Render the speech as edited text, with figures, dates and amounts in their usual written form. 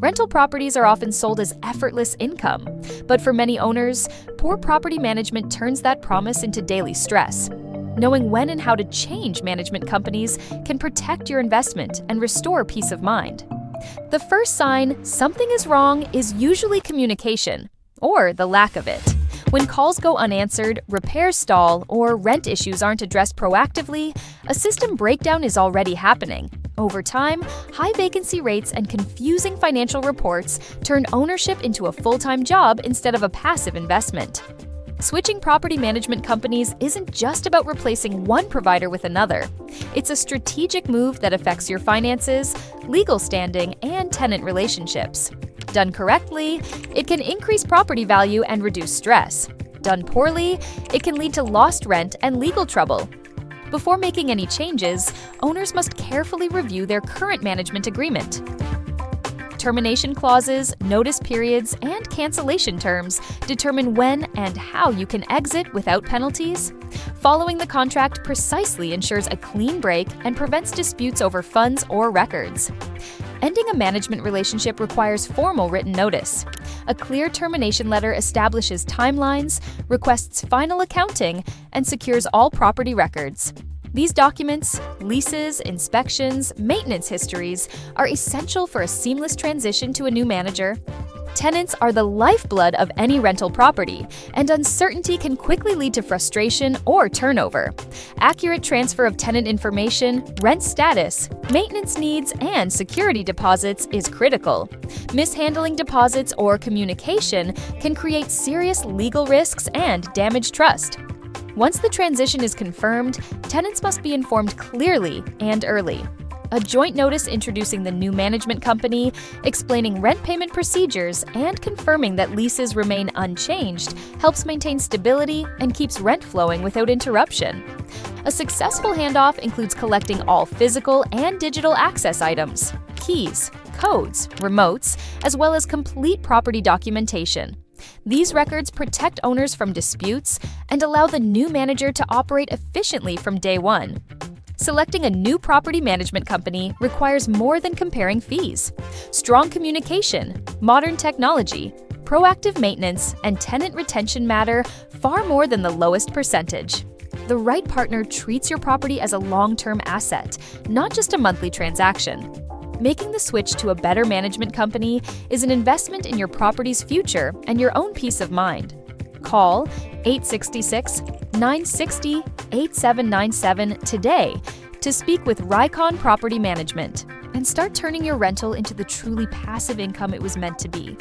Rental properties are often sold as effortless income, but for many owners, poor property management turns that promise into daily stress. Knowing when and how to change management companies can protect your investment and restore peace of mind. The first sign something is wrong is usually communication, or the lack of it. When calls go unanswered, repairs stall, or rent issues aren't addressed proactively, a system breakdown is already happening. Over time, high vacancy rates and confusing financial reports turn ownership into a full-time job instead of a passive investment. Switching property management companies isn't just about replacing one provider with another. It's a strategic move that affects your finances, legal standing, and tenant relationships. Done correctly, it can increase property value and reduce stress. Done poorly, it can lead to lost rent and legal trouble. Before making any changes, owners must carefully review their current management agreement. Termination clauses, notice periods, and cancellation terms determine when and how you can exit without penalties. Following the contract precisely ensures a clean break and prevents disputes over funds or records. Ending a management relationship requires formal written notice. A clear termination letter establishes timelines, requests final accounting, and secures all property records. These documents, leases, inspections, maintenance histories, are essential for a seamless transition to a new manager. Tenants are the lifeblood of any rental property, and uncertainty can quickly lead to frustration or turnover. Accurate transfer of tenant information, rent status, maintenance needs, and security deposits is critical. Mishandling deposits or communication can create serious legal risks and damage trust. Once the transition is confirmed, tenants must be informed clearly and early. A joint notice introducing the new management company, explaining rent payment procedures, and confirming that leases remain unchanged helps maintain stability and keeps rent flowing without interruption. A successful handoff includes collecting all physical and digital access items, keys, codes, remotes, as well as complete property documentation. These records protect owners from disputes and allow the new manager to operate efficiently from day one. Selecting a new property management company requires more than comparing fees. Strong communication, modern technology, proactive maintenance, and tenant retention matter far more than the lowest percentage. The right partner treats your property as a long-term asset, not just a monthly transaction. Making the switch to a better management company is an investment in your property's future and your own peace of mind. Call 866-960-8797 today to speak with Ryconn Property Management and start turning your rental into the truly passive income it was meant to be.